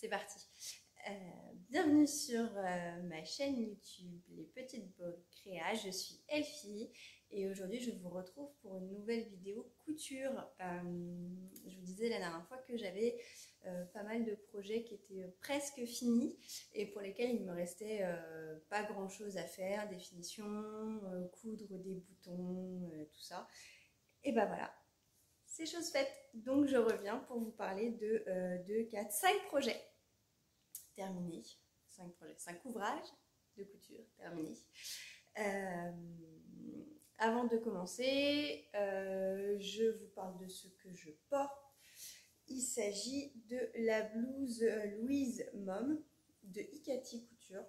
C'est parti. Bienvenue sur ma chaîne YouTube Les Petites Bow Créa. Je suis Elfie et aujourd'hui je vous retrouve pour une nouvelle vidéo couture. Je vous disais la dernière fois que j'avais pas mal de projets qui étaient presque finis et pour lesquels il me restait pas grand chose à faire, des finitions, coudre des boutons, tout ça. Et ben voilà, c'est chose faite. Donc je reviens pour vous parler de 2, 4, 5 projets terminés. 5 projets, 5 ouvrages de couture terminés. Avant de commencer, je vous parle de ce que je porte. Il s'agit de la blouse Louise Mom de Ikati Couture.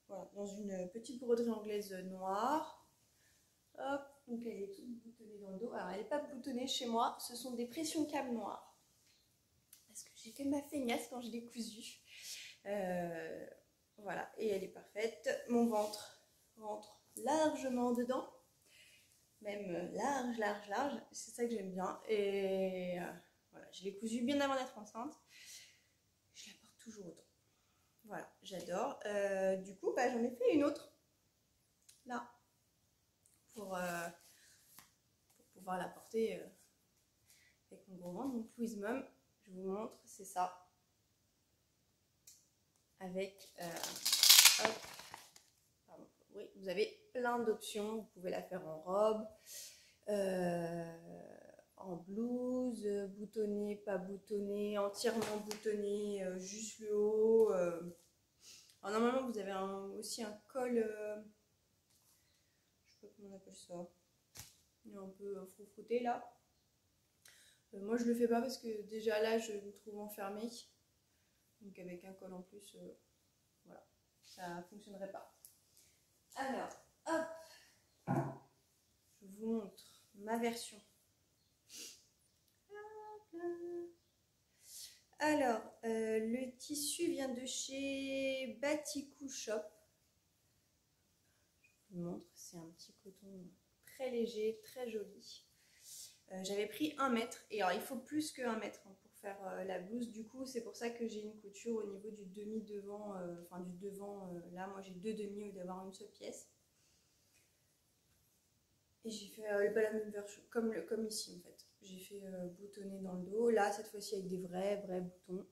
Voilà, dans une petite broderie anglaise noire. Hop, donc elle est toute boutonnée dans le dos. Alors elle n'est pas boutonnée chez moi, ce sont des pressions câbles noires. Parce que j'ai fait ma feignasse quand je l'ai cousue. Voilà, et elle est parfaite. Mon ventre rentre largement dedans. Même large. C'est ça que j'aime bien. Et voilà, je l'ai cousue bien avant d'être enceinte. Je la porte toujours autant. Voilà, j'adore. Du coup, j'en ai fait une autre. Là. Pour pouvoir la porter avec mon gros ventre. Donc Louise Mom, je vous montre, c'est ça. Avec hop, pardon, oui, vous avez plein d'options. Vous pouvez la faire en robe, en blouse, boutonnée, pas boutonnée, entièrement boutonnée, juste le haut. Alors normalement vous avez aussi un col, je sais pas comment on appelle ça, il est un peu froufrouté là. Moi je le fais pas parce que déjà là je me trouve enfermée. Donc avec un col en plus, voilà, ça ne fonctionnerait pas. Alors, hop, je vous montre ma version. Alors, le tissu vient de chez Batikou Shop. Je vous montre, c'est un petit coton très léger, très joli. J'avais pris 1 mètre, et alors il faut plus que 1 mètre pour faire la blouse. Du coup c'est pour ça que j'ai une couture au niveau du demi devant, enfin du devant, là moi j'ai 2 demi au lieu d'avoir une seule pièce. Et j'ai fait pas la même version, comme ici en fait. J'ai fait boutonner dans le dos, là cette fois-ci avec des vrais boutons.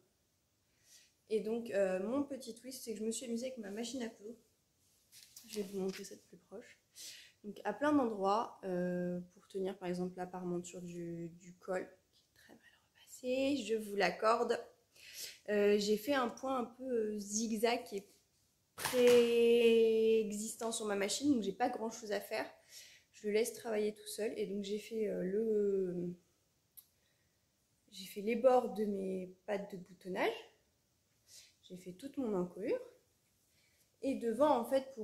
Et donc mon petit twist, c'est que je me suis amusée avec ma machine à coudre. Je vais vous montrer ça de plus proche. Donc à plein d'endroits, pour tenir par exemple la parmenture du col, qui est très mal repassé, je vous l'accorde. J'ai fait un point un peu zigzag qui est préexistant sur ma machine, donc j'ai pas grand chose à faire. Je le laisse travailler tout seul et donc j'ai fait les bords de mes pattes de boutonnage. J'ai fait toute mon encolure. Et devant en fait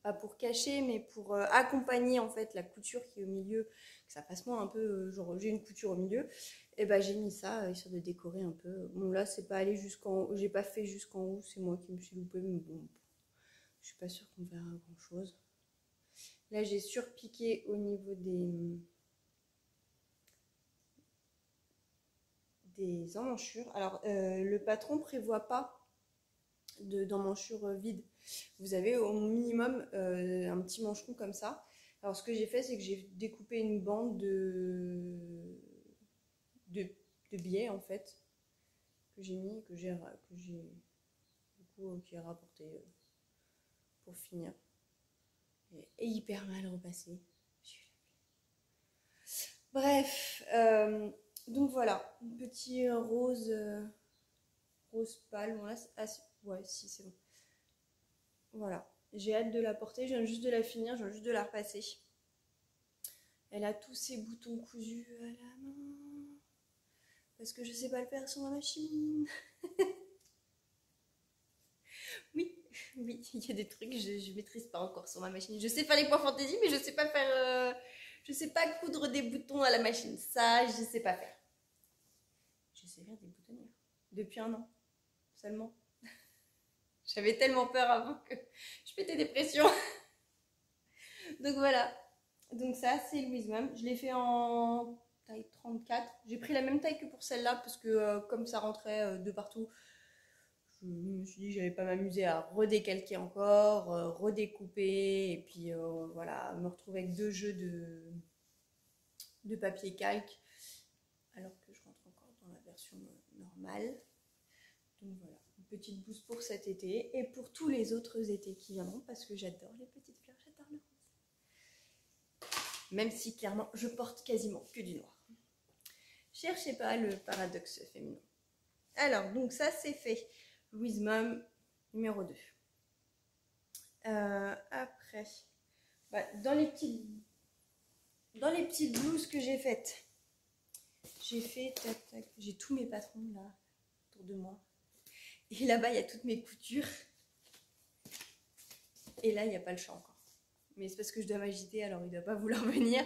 pas pour cacher, mais pour accompagner en fait la couture qui est au milieu, que ça fasse moins un peu, genre j'ai une couture au milieu, et j'ai mis ça, histoire de décorer un peu. Bon là c'est pas allé jusqu'en haut, j'ai pas fait jusqu'en haut, c'est moi qui me suis loupée, mais bon, je suis pas sûre qu'on verra grand chose. Là j'ai surpiqué au niveau des emmanchures. Alors le patron prévoit pas d'emmanchure vide. Vous avez au minimum un petit mancheron comme ça. Alors ce que j'ai fait, c'est que j'ai découpé une bande de billets en fait que j'ai mis, qui est rapporté pour finir. Et hyper mal repassé. Bref, donc voilà, un petit rose pâle. Bon là, ouais, si c'est bon. Voilà, j'ai hâte de la porter, je viens juste de la finir, je viens juste de la repasser. Elle a tous ses boutons cousus à la main, parce que je sais pas le faire sur ma machine. Oui, il y a des trucs que je maîtrise pas encore sur ma machine. Je sais faire les points fantaisie, mais je sais pas faire, je sais pas coudre des boutons à la machine. Ça, je sais pas faire. Je sais faire des boutonnières depuis 1 an seulement. J'avais tellement peur avant que je pétais des pressions. Donc voilà. Donc ça, c'est Louise Mom. Je l'ai fait en taille 34. J'ai pris la même taille que pour celle-là parce que comme ça rentrait de partout, je me suis dit que j'allais pas m'amuser à redécalquer encore, redécouper et puis voilà, me retrouver avec 2 jeux de papier calque alors que je rentre encore dans la version normale. Donc voilà, une petite blouse pour cet été et pour tous les autres étés qui viendront parce que j'adore les petites fleurs, j'adore le rose. Même si clairement je porte quasiment que du noir. Cherchez pas le paradoxe féminin. Alors, donc ça c'est fait. Louise Mom numéro 2. Après, bah, dans les petites blouses que j'ai faites, j'ai tous mes patrons là autour de moi. Et là-bas, il y a toutes mes coutures. Et là, il n'y a pas le chat encore. Mais c'est parce que je dois m'agiter, alors il ne doit pas vouloir venir.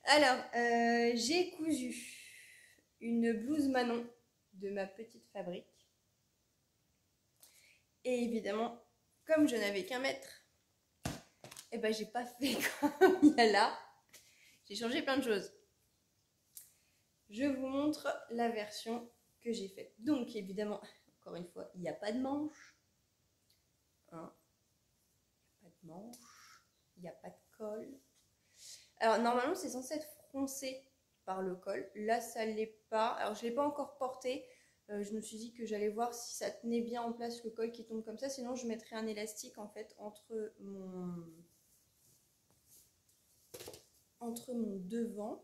Alors, j'ai cousu une blouse Manon de ma petite fabrique. Et évidemment, comme je n'avais qu'1 mètre, et ben j'ai pas fait comme il y a là. J'ai changé plein de choses. Je vous montre la version que j'ai faite. Donc évidemment, encore une fois, il n'y a pas de manche. Hein. Il n'y a pas de manche. Il n'y a pas de col. Alors normalement, c'est censé être froncé par le col. Là, ça ne l'est pas. Alors je ne l'ai pas encore porté. Je me suis dit que j'allais voir si ça tenait bien en place le col qui tombe comme ça. Sinon, je mettrais un élastique en fait entre mon devant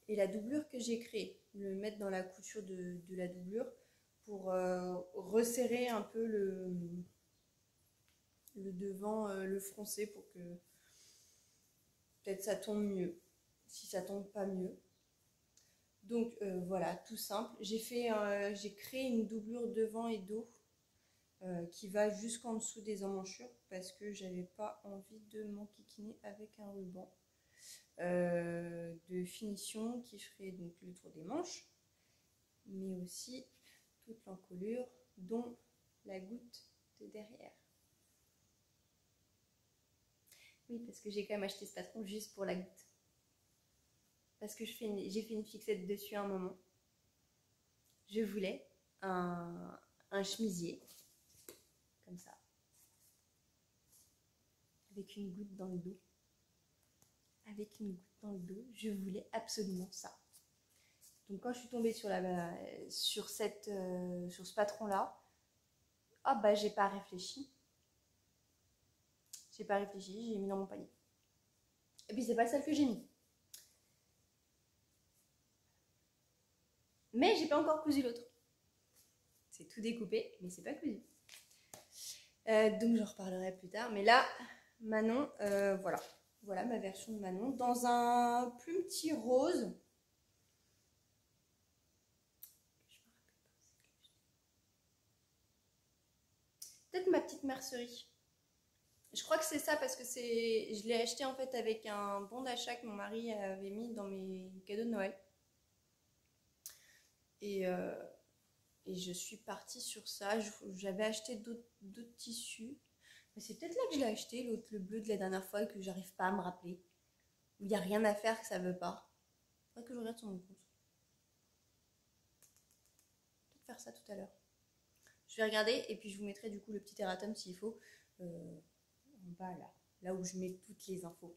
et la doublure que j'ai créée. Le mettre dans la couture de la doublure pour resserrer un peu le devant, le froncer pour que peut-être ça tombe mieux. Si ça tombe pas mieux. Donc voilà, tout simple. J'ai créé une doublure devant et dos qui va jusqu'en dessous des emmanchures parce que j'avais pas envie de m'enquiquiner avec un ruban de finition qui ferait donc le tour des manches, mais aussi toute l'encolure, dont la goutte de derrière. Oui, parce que j'ai quand même acheté ce patron juste pour la goutte. Parce que j'ai fait une fixette dessus à un moment. Je voulais un chemisier, comme ça, avec une goutte dans le dos. Avec une goutte dans le dos, je voulais absolument ça. Donc quand je suis tombée sur ce patron-là, ah bah j'ai pas réfléchi. J'ai mis dans mon panier. Et puis c'est pas le seul que j'ai mis. Mais j'ai pas encore cousu l'autre. C'est tout découpé, mais c'est pas cousu. Donc j'en reparlerai plus tard. Mais là, Manon, voilà. Voilà ma version de Manon. Dans un plus petit rose. Peut-être ma petite mercerie. Je crois que c'est ça parce que je l'ai acheté en fait avec un bon d'achat que mon mari avait mis dans mes cadeaux de Noël. Et je suis partie sur ça. J'avais acheté d'autres tissus. Mais c'est peut-être là que je l'ai acheté, l'autre, le bleu de la dernière fois, que j'arrive pas à me rappeler. Il n'y a rien à faire, que ça veut pas. Il faudrait que je regarde sur mon compte. Peut-être faire ça tout à l'heure. Je vais regarder et puis je vous mettrai du coup le petit erratum s'il faut. En bas là où je mets toutes les infos.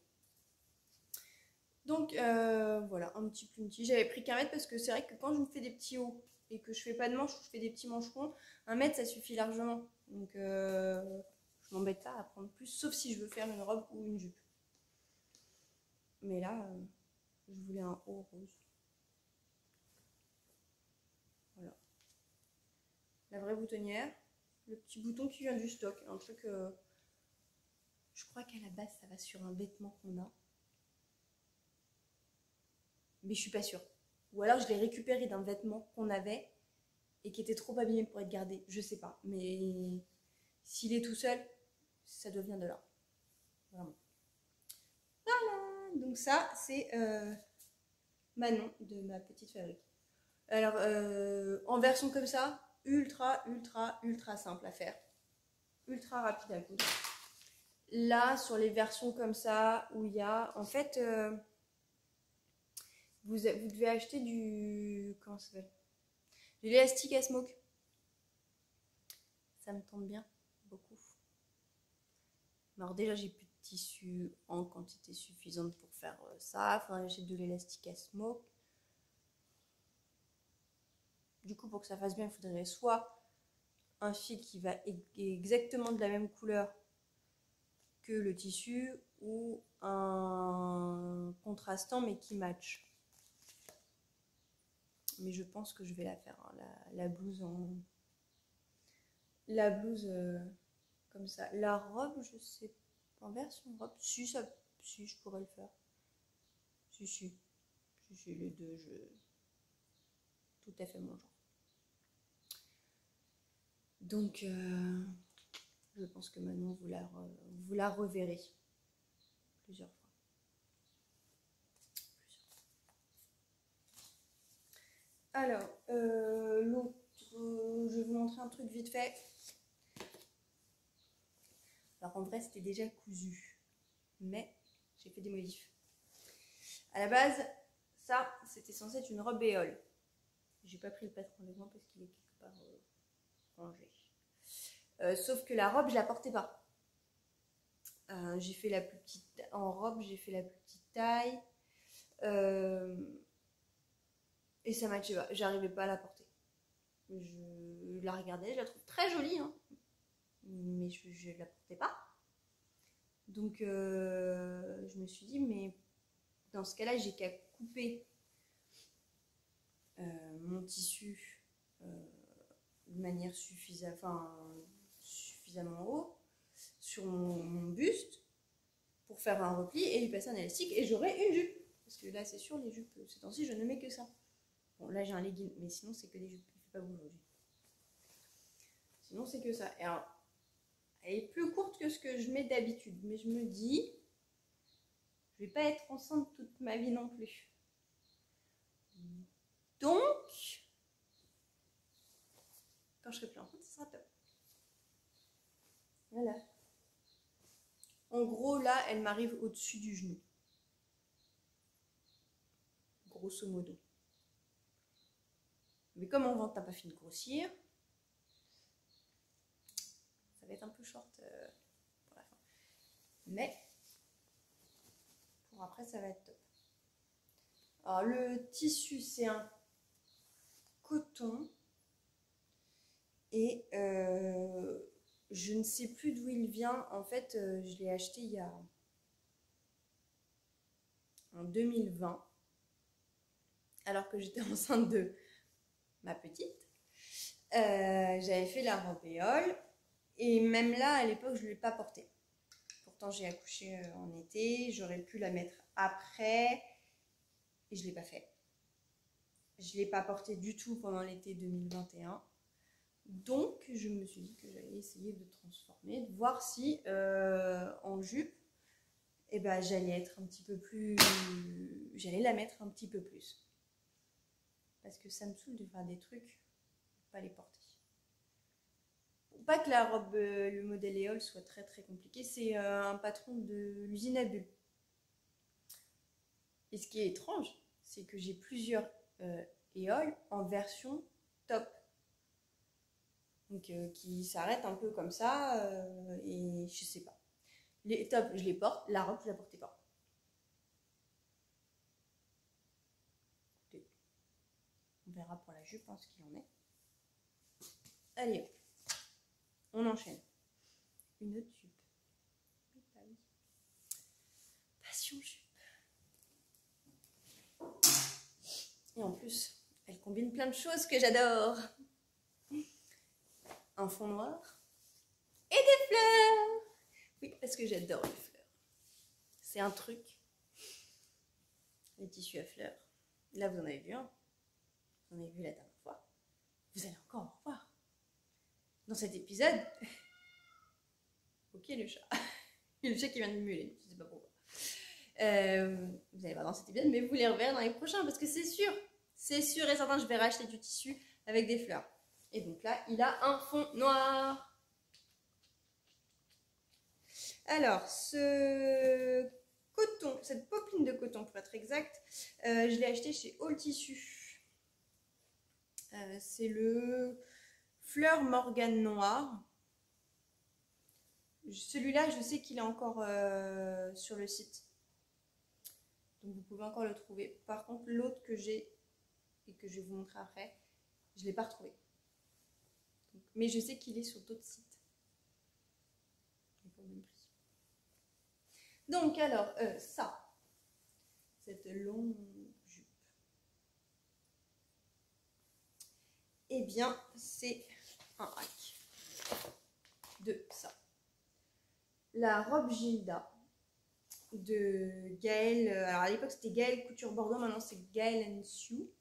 Donc voilà, un petit plumpetit. J'avais pris qu'1 mètre parce que c'est vrai que quand je me fais des petits hauts et que je fais pas de manches, je fais des petits mancherons, 1 mètre ça suffit largement. Donc je m'embête pas à prendre plus, sauf si je veux faire une robe ou une jupe. Mais là, je voulais un haut rose. Voilà. La vraie boutonnière, le petit bouton qui vient du stock, un truc. Je crois qu'à la base ça va sur un vêtement qu'on a. Mais je suis pas sûre. Ou alors je l'ai récupéré d'un vêtement qu'on avait et qui était trop abîmé pour être gardé. Je sais pas. Mais s'il est tout seul, ça doit venir de là. Vraiment. Voilà. Donc ça, c'est Manon de ma petite fabrique. Alors, en version comme ça, ultra simple à faire. Ultra rapide à coudre. Là, sur les versions comme ça, où il y a... En fait... vous devez acheter du... Comment ça s'appelle? De l'élastique à smoke. Ça me tente bien, beaucoup. Alors déjà, j'ai plus de tissu en quantité suffisante pour faire ça. Enfin, j'achète de l'élastique à smoke. Du coup, pour que ça fasse bien, il faudrait soit un fil qui va exactement de la même couleur que le tissu ou un contrastant mais qui match. Mais je pense que je vais la faire, hein, la blouse en... La blouse comme ça. La robe, je sais pas, en version robe, si, je pourrais le faire. Si, les deux, tout à fait mon genre. Donc, je pense que maintenant, vous la reverrez plusieurs fois. Alors, l'autre, je vais vous montrer un truc vite fait. Alors, en vrai, c'était déjà cousu, mais j'ai fait des modifs. À la base, ça, c'était censé être une robe éole. J'ai pas pris le patron avec moi parce qu'il est quelque part rangé. Sauf que la robe, je la portais pas. J'ai fait la plus petite en robe, j'ai fait la plus petite taille. Et ça matchait pas, j'arrivais pas à la porter. Je la regardais, je la trouve très jolie, hein, mais je la portais pas. Donc je me suis dit, mais dans ce cas-là, j'ai qu'à couper mon tissu de manière suffisamment haut sur mon buste pour faire un repli et lui passer un élastique et j'aurai une jupe. Parce que là, c'est sûr, les jupes, ces temps-ci, je ne mets que ça. Bon, là, j'ai un legging, mais sinon, c'est que des jupes. Il fait pas beau aujourd'hui. Sinon, c'est que ça. Et alors, elle est plus courte que ce que je mets d'habitude. Mais je me dis, je vais pas être enceinte toute ma vie non plus. Donc, quand je serai plus enceinte, ça sera top. Voilà. En gros, là, elle m'arrive au-dessus du genou. Grosso modo. Mais comme mon ventre n'a pas fini de grossir, ça va être un peu short pour la fin. Mais, pour après, ça va être top. Alors, le tissu, c'est un coton. Et je ne sais plus d'où il vient. En fait, je l'ai acheté en 2020. Alors que j'étais enceinte de ma petite. J'avais fait la robe éole. Et même là, à l'époque, je ne l'ai pas portée. Pourtant, j'ai accouché en été. J'aurais pu la mettre après. Et je ne l'ai pas fait. Je ne l'ai pas portée du tout pendant l'été 2021. Donc, je me suis dit que j'allais essayer de transformer, de voir si en jupe, eh ben, j'allais la mettre un petit peu plus. Parce que ça me saoule de faire des trucs, pas les porter. Pas que la robe, le modèle éole soit très très compliqué, c'est un patron de l'usine à bulles. Et ce qui est étrange, c'est que j'ai plusieurs éoles en version top. Donc qui s'arrête un peu comme ça, et je sais pas. Les tops, je les porte, la robe, je la portais pas. On verra pour la jupe, hein, ce qu'il en est. Allez, on enchaîne. Une autre jupe. Passion jupe. Et en plus, elle combine plein de choses que j'adore. Un fond noir et des fleurs. Oui, parce que j'adore les fleurs. C'est un truc. Les tissus à fleurs. Là, vous en avez vu un. Vous en avez vu la dernière fois. Vous allez encore en revoir. Dans cet épisode. Ok, le chat. Il y a le chat qui vient de muler. Je sais pas pourquoi. Vous allez voir dans cet épisode, mais vous les reverrez dans les prochains parce que c'est sûr et certain, je vais racheter du tissu avec des fleurs. Et donc là, il a un fond noir. Alors, ce coton, cette popeline de coton pour être exact. Je l'ai acheté chez All Tissu. C'est le Fleur Morgane Noir. Celui-là, je sais qu'il est encore sur le site. Donc vous pouvez encore le trouver. Par contre, l'autre que j'ai et que je vais vous montrer après, je ne l'ai pas retrouvé. Donc, mais je sais qu'il est sur d'autres sites. Mais pas au même prix. Donc alors, ça, cette longue jupe, eh bien, c'est un hack de ça. La robe Gilda de Gaëlle, alors à l'époque c'était Gaëlle Couture Bordeaux, maintenant c'est Gaëlle Sue.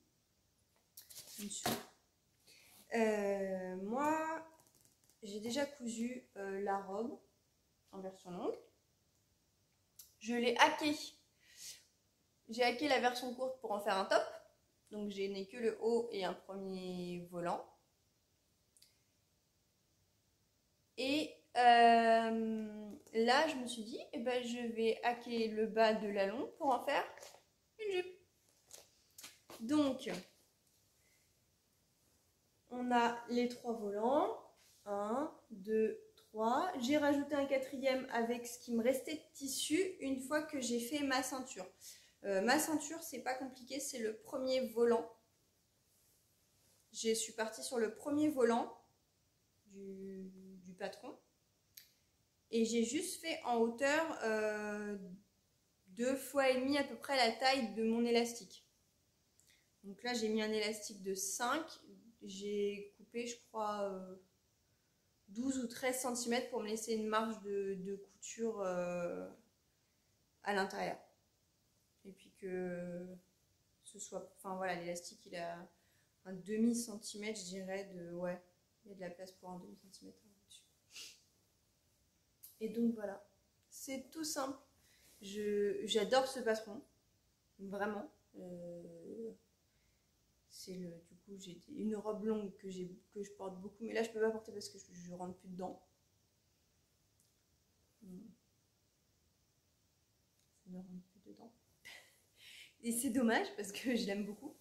Moi j'ai déjà cousu la robe en version longue. Je l'ai hacké. J'ai hacké la version courte pour en faire un top. Donc je n'ai que le haut et un premier volant. Et là, je me suis dit, eh ben, je vais hacker le bas de la longue pour en faire une jupe. Donc, on a les 3 volants. 1, 2, 3. J'ai rajouté un 4e avec ce qui me restait de tissu une fois que j'ai fait ma ceinture. Ma ceinture, c'est pas compliqué, c'est le premier volant. Je suis partie sur le premier volant du patron. Et j'ai juste fait en hauteur 2,5 fois à peu près la taille de mon élastique. Donc là, j'ai mis un élastique de 5. J'ai coupé, je crois, 12 ou 13 cm pour me laisser une marge de couture à l'intérieur. Et puis que ce soit... Enfin voilà, l'élastique, il a un demi-centimètre, je dirais, de... Ouais, il y a de la place pour un demi-centimètre dessus. Et donc voilà, c'est tout simple. J'adore ce patron, vraiment. C'est du coup j'ai une robe longue que je porte beaucoup, mais là je peux pas porter parce que je rentre plus dedans. Ça ne rentre plus dedans. Et c'est dommage parce que je l'aime beaucoup.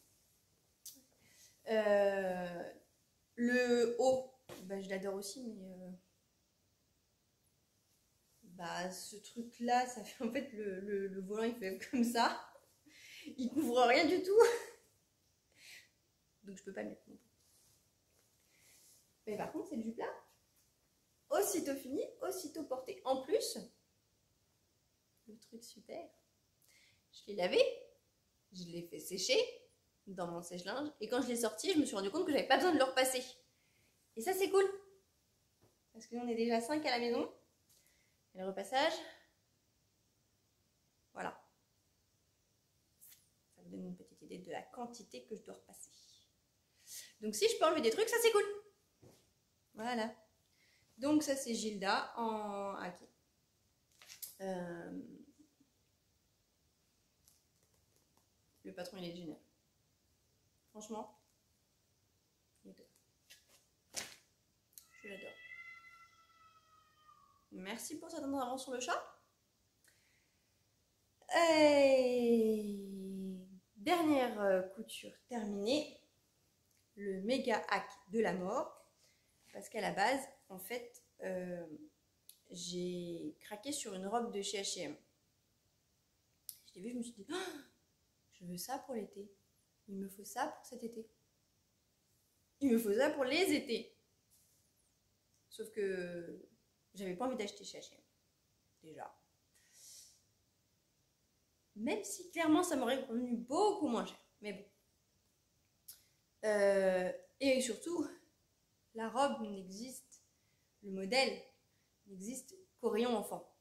Le haut, bah, je l'adore aussi, mais bah, ce truc là, ça fait en fait le volant il fait comme ça, il couvre rien du tout, donc je peux pas le mettre non plus. Mais par contre, cette jupe là, aussitôt fini, aussitôt portée. En plus, le truc super, je l'ai lavé, je l'ai fait sécher dans mon sèche-linge, et quand je l'ai sorti, je me suis rendu compte que j'avais pas besoin de le repasser. Et ça c'est cool, parce que nous on est déjà 5 à la maison. Et le repassage, voilà. Ça me donne une petite idée de la quantité que je dois repasser. Donc si je peux enlever des trucs, ça c'est cool. Voilà. Donc ça c'est Gilda en hacké. Le patron il est génial. Franchement, je l'adore. Merci pour cette intervention le chat. Et dernière couture terminée, le méga hack de la mort, parce qu'à la base, en fait, j'ai craqué sur une robe de chez H&M. Je l'ai vue, je me suis dit, oh, je veux ça pour l'été. Il me faut ça pour cet été. Il me faut ça pour les étés. Sauf que j'avais pas envie d'acheter chez H&M. Déjà. Même si clairement ça m'aurait revenu beaucoup moins cher. Mais bon. Et surtout, la robe n'existe, le modèle n'existe qu'au rayon enfant.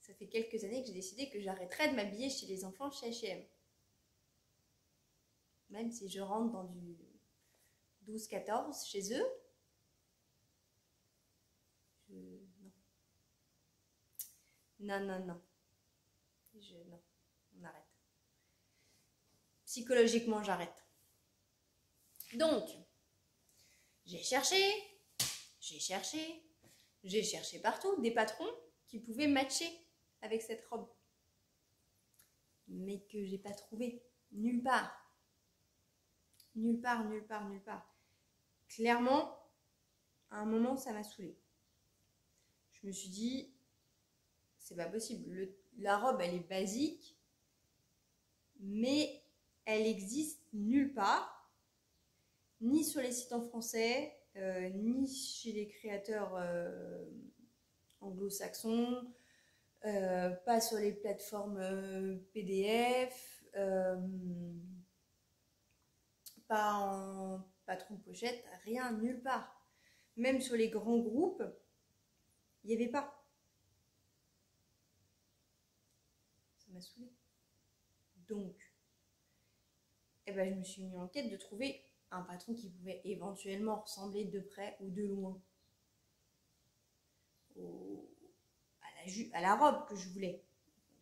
Ça fait quelques années que j'ai décidé que j'arrêterais de m'habiller chez les enfants chez H&M. Même si je rentre dans du 12-14 chez eux. Non. Non. Non, on arrête. Psychologiquement, j'arrête. Donc, j'ai cherché. J'ai cherché partout des patrons qui pouvaient matcher avec cette robe. Mais que j'ai pas trouvé. Nulle part. Nulle part, nulle part, nulle part. Clairement, à un moment, ça m'a saoulée. Je me suis dit, c'est pas possible. La robe, elle est basique, mais elle existe nulle part, ni sur les sites en français, ni chez les créateurs anglo-saxons, pas sur les plateformes PDF, pas en patron pochette, rien, nulle part. Même sur les grands groupes, il n'y avait pas. Ça m'a saoulée. Donc, eh ben, je me suis mis en quête de trouver un patron qui pouvait éventuellement ressembler de près ou de loin à la robe que je voulais.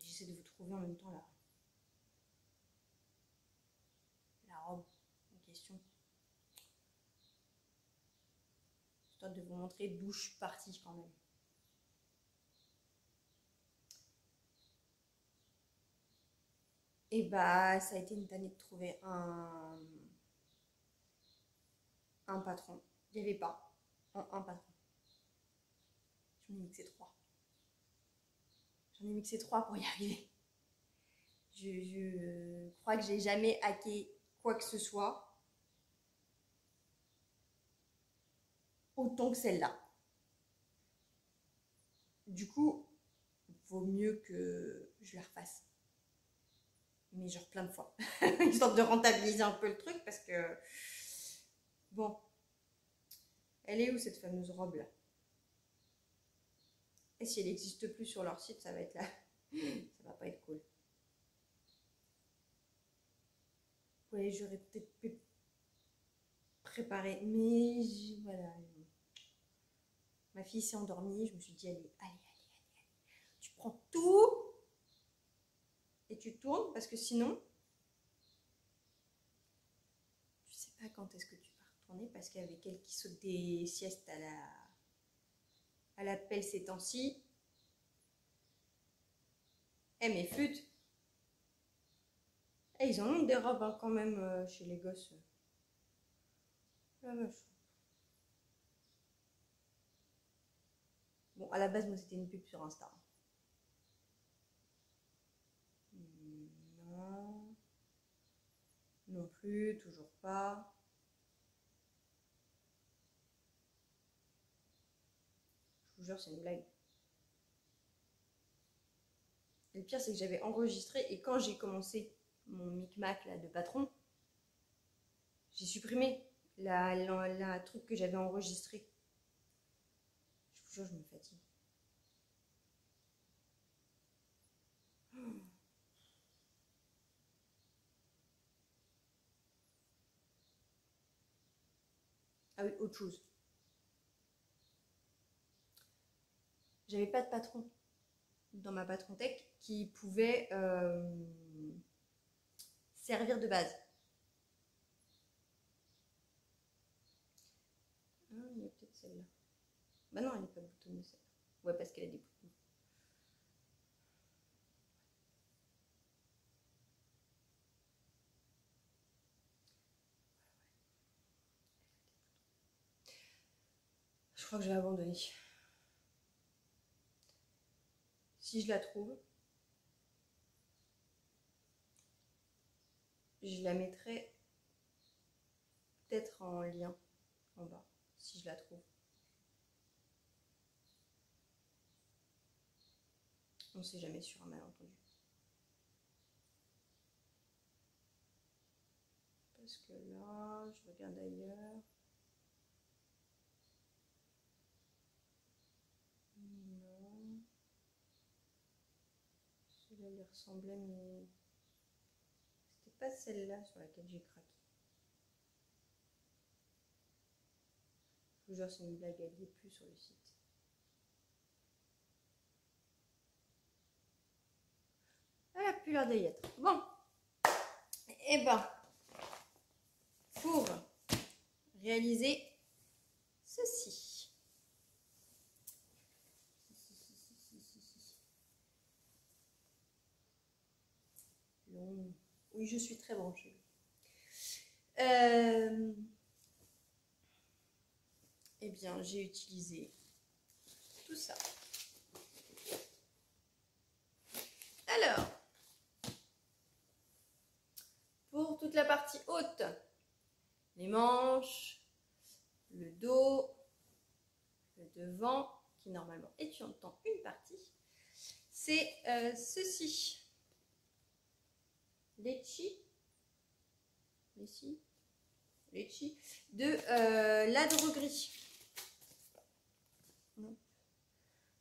J'essaie de vous trouver en même temps la robe en question. Histoire de vous montrer d'où je suis partie quand même. Et bah, ça a été une tannée de trouver un patron. Il n'y avait pas un patron. J'en ai mixé 3. J'en ai mixé 3 pour y arriver. Je crois que j'ai jamais hacké quoi que ce soit autant que celle-là. Du coup, il vaut mieux que je la refasse. Mais genre plein de fois. Histoire de rentabiliser un peu le truc parce que... Bon. Elle est où cette fameuse robe là? Et si elle n'existe plus sur leur site, ça va être là. Ça va pas être cool. Ouais, j'aurais peut-être pu préparer. Mais voilà. Ma fille s'est endormie. Je me suis dit, allez. Tu prends tout et tu tournes parce que sinon, tu sais pas quand est-ce que tu vas retourner parce qu'avec elle qui saute des siestes à la pelle ces temps-ci, mes flûtes. Et ils en ont des robes hein, quand même chez les gosses. La vache. Bon, à la base, moi, c'était une pub sur Insta. Non. Non plus, toujours pas. Je vous jure, c'est une blague. Et le pire, c'est que j'avais enregistré et quand j'ai commencé mon micmac là, de patron, j'ai supprimé la truc que j'avais enregistré. Je vous jure, je me fatigue. Ah oui, autre chose. J'avais pas de patron dans ma patron tech qui pouvait servir de base. Ah, il y a peut-être celle-là. Bah non, elle n'est pas boutonnée celle-là. Ouais, parce qu'elle a des boutons. Je crois que je vais abandonner. Si je la trouve, je la mettrai peut-être en lien en bas, si je la trouve. On ne sait jamais sur un malentendu. Parce que là, je regarde ailleurs. Non. Celle-là lui ressemblait, mais c'était pas celle-là sur laquelle j'ai craqué. Je vous jure, c'est une blague, elle n'y est plus sur le site. Elle a plus l'air d'y être. Bon. Et ben, pour réaliser ceci, Oui, je suis très branchée. Eh bien, j'ai utilisé tout ça. Alors, pour toute la partie haute, les manches, le dos, le devant, qui normalement est en une partie, c'est ceci. Lecci de la droguerie.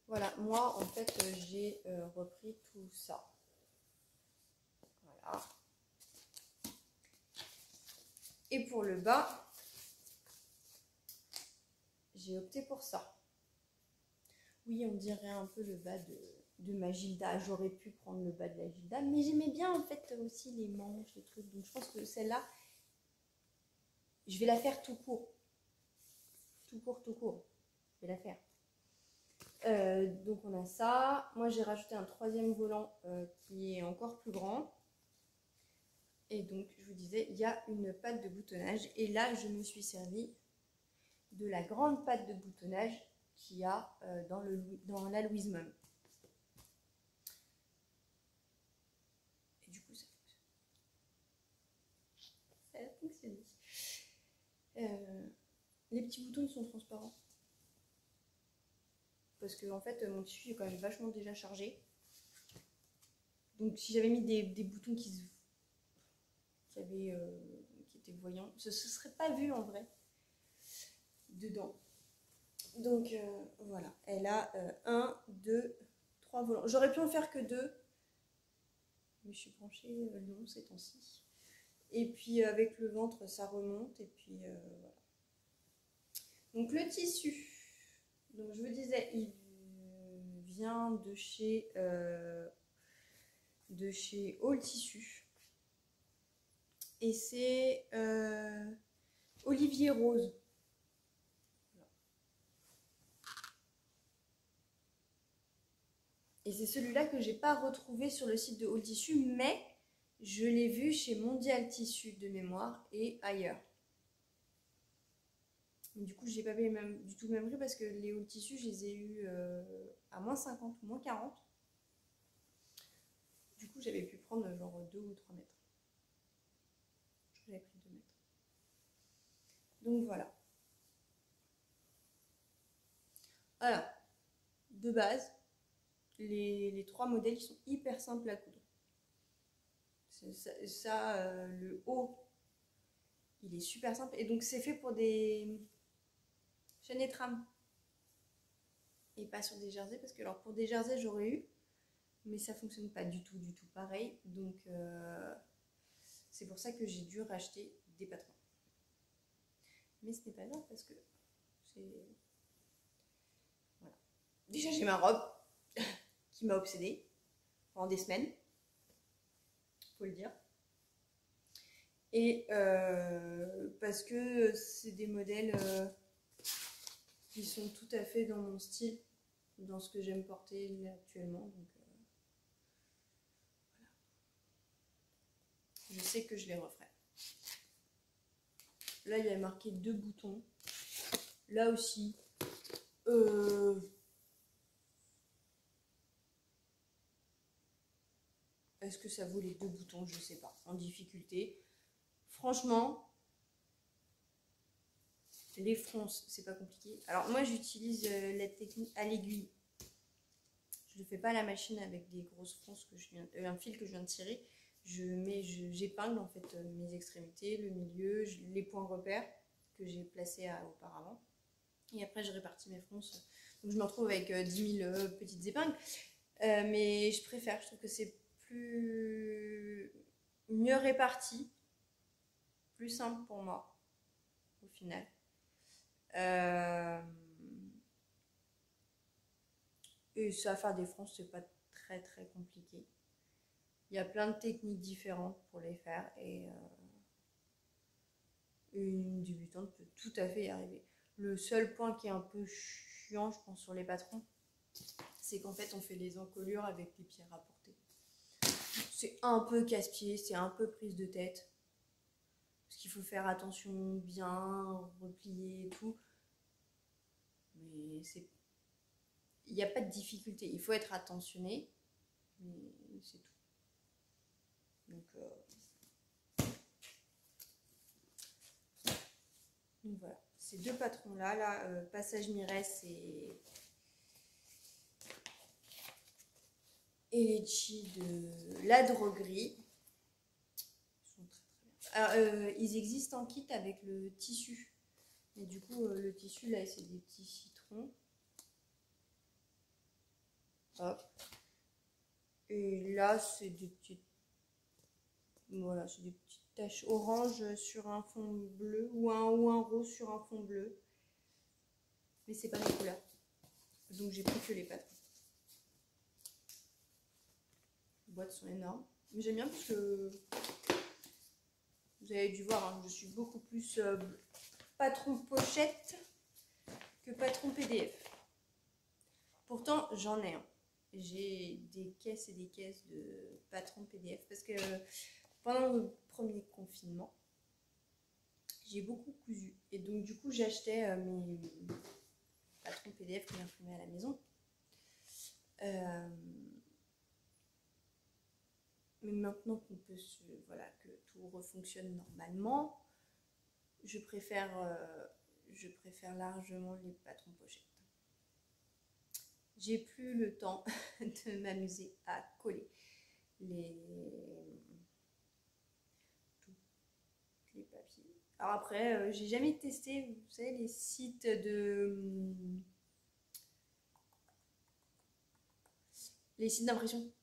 Voilà, moi en fait j'ai repris tout ça. Voilà. Et pour le bas, j'ai opté pour ça. Oui, on dirait un peu le bas de ma Gilda. J'aurais pu prendre le bas de la Gilda, mais j'aimais bien en fait aussi les manches, les trucs. Donc je pense que celle-là, je vais la faire tout court. Tout court. Je vais la faire. Donc on a ça. Moi j'ai rajouté un troisième volant qui est encore plus grand. Et donc je vous disais, il y a une patte de boutonnage. Et là je me suis servi de la grande patte de boutonnage qu'il y a dans la Louise Mum. Et du coup ça a fonctionné. Les petits boutons sont transparents. Parce que en fait mon tissu est quand même vachement déjà chargé. Donc si j'avais mis des boutons qui étaient voyants, ce ne serait pas vu en vrai dedans. Donc voilà, elle a 1, 2, 3 volants. J'aurais pu en faire que 2, mais je suis branchée long ces temps-ci. Et puis avec le ventre ça remonte et puis voilà. Donc le tissu, donc je vous disais, il vient de chez All Tissu et c'est Olivier Rose. Et c'est celui-là que j'ai pas retrouvé sur le site de All Tissu, mais je l'ai vu chez Mondial Tissu de mémoire et ailleurs. Du coup, j'ai pas payé du tout le même prix parce que les All Tissu, je les ai eu à moins 50 ou moins 40. Du coup, j'avais pu prendre genre 2 ou 3 mètres. J'avais pris 2 mètres. Donc voilà. Alors, de base, les 3 modèles sont hyper simples à coudre. Le haut, il est super simple. Et donc, c'est fait pour des chaînes et trames. Et pas sur des jerseys, parce que alors pour des jerseys, j'aurais eu, mais ça fonctionne pas du tout pareil. Donc, c'est pour ça que j'ai dû racheter des patrons. Mais ce n'est pas grave parce que c'est... Voilà. Déjà, j'ai ma robe qui m'a obsédée pendant des semaines, faut le dire. Et parce que c'est des modèles qui sont tout à fait dans mon style, dans ce que j'aime porter actuellement. Donc, voilà. Je sais que je les referai. Là, il y a marqué 2 boutons. Là aussi, est-ce que ça vaut les 2 boutons? Je sais pas. En difficulté. Franchement, les fronces, c'est pas compliqué. Alors moi, j'utilise la technique à l'aiguille. Je ne fais pas à la machine avec des grosses fronces un fil que je viens de tirer. J'épingle en fait mes extrémités, le milieu, les points repères que j'ai placés auparavant. Et après, je répartis mes fronces. Donc je me retrouve avec 10 000 petites épingles. Mais je préfère, je trouve que c'est mieux réparti, plus simple pour moi au final. Et ça, à faire des fronces, c'est pas très compliqué. Il y a plein de techniques différentes pour les faire et une débutante peut tout à fait y arriver. Le seul point qui est un peu chiant, je pense, sur les patrons, c'est qu'en fait on fait les encolures avec des pieds rapportés. c'est un peu casse-pied, c'est un peu prise de tête. Parce qu'il faut faire attention, bien replier et tout. Mais il n'y a pas de difficulté. Il faut être attentionné, mais c'est tout. Donc voilà, ces deux patrons-là, Passage Mirès et Litchi de la droguerie. Ils sont très très bien. Alors, ils existent en kit avec le tissu. Mais du coup, le tissu, là, c'est des petits citrons. Hop. Et là, c'est des petites... Voilà, c'est des petites taches orange sur un fond bleu ou un rose sur un fond bleu. Mais c'est pas mes couleurs. Donc j'ai pris que les patrons. Les boîtes sont énormes. Mais j'aime bien parce que vous avez dû voir, hein, je suis beaucoup plus patron pochette que patron PDF. Pourtant, j'en ai un. J'ai des caisses et des caisses de patron PDF parce que pendant le premier confinement, j'ai beaucoup cousu. Et donc, du coup, j'achetais mes patrons PDF que j'imprimais à la maison. Mais maintenant qu'on peut voilà, que tout refonctionne normalement, je préfère largement les patrons pochettes. J'ai plus le temps de m'amuser à coller les papiers. Alors après, j'ai jamais testé, vous savez, les sites d'impression.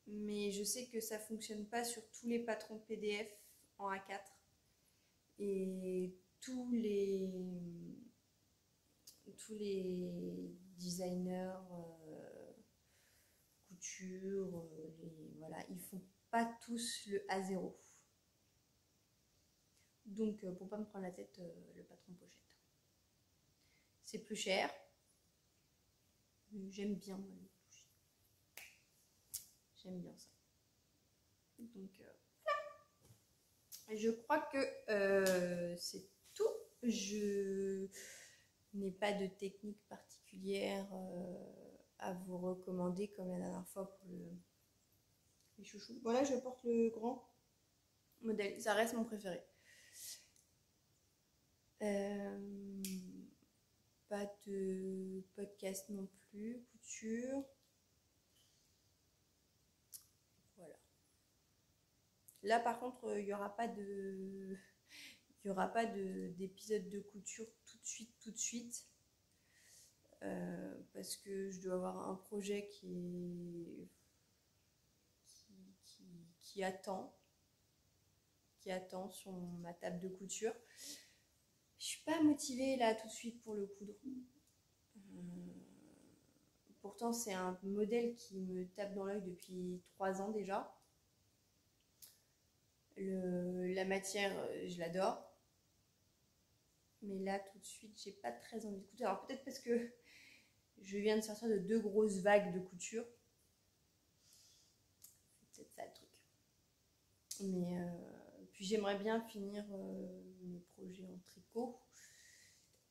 Mais je sais que ça fonctionne pas sur tous les patrons PDF en A4. Et tous les designers couture, voilà, ils font pas tous le A0. Donc pour pas me prendre la tête, le patron pochette. C'est plus cher. J'aime bien moi, les bougies. J'aime bien ça. Donc je crois que c'est tout. Je n'ai pas de technique particulière à vous recommander comme la dernière fois pour les chouchous. Voilà, je porte le grand modèle. Ça reste mon préféré. Pas de podcast non plus, couture. Voilà. Là par contre, il n'y aura pas d'épisode de couture tout de suite. Parce que je dois avoir un projet qui attend sur ma table de couture. Je suis pas motivée là tout de suite pour le coudre. Pourtant c'est un modèle qui me tape dans l'œil depuis 3 ans déjà. La matière, je l'adore. Mais là tout de suite j'ai pas très envie de coudre. Alors peut-être parce que je viens de sortir de 2 grosses vagues de couture. C'est peut-être ça le truc. Mais puis j'aimerais bien finir mes projets en tricot.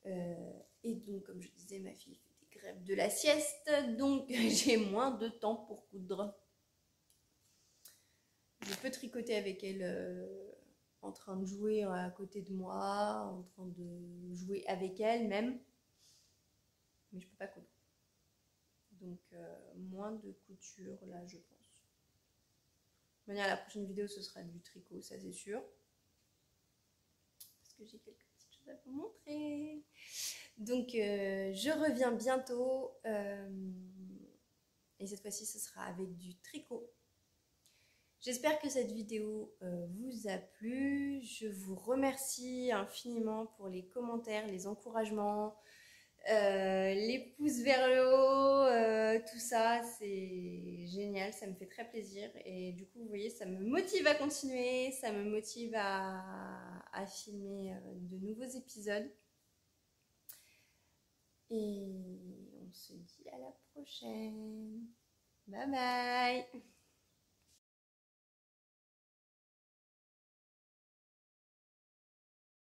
Et donc, comme je disais, ma fille fait des grèves de la sieste, donc j'ai moins de temps pour coudre. Je peux tricoter avec elle en train de jouer à côté de moi, en train de jouer avec elle même, mais je peux pas coudre. Donc moins de couture là, je pense. De manière, la prochaine vidéo ce sera du tricot, ça c'est sûr, parce que j'ai quelques petites choses à vous montrer. Donc je reviens bientôt et cette fois-ci ce sera avec du tricot. J'espère que cette vidéo vous a plu. Je vous remercie infiniment pour les commentaires, les encouragements, les pouces vers le haut, tout ça, c'est génial, ça me fait très plaisir. Et du coup, vous voyez, ça me motive à continuer, ça me motive à filmer de nouveaux épisodes. Et on se dit à la prochaine. Bye bye.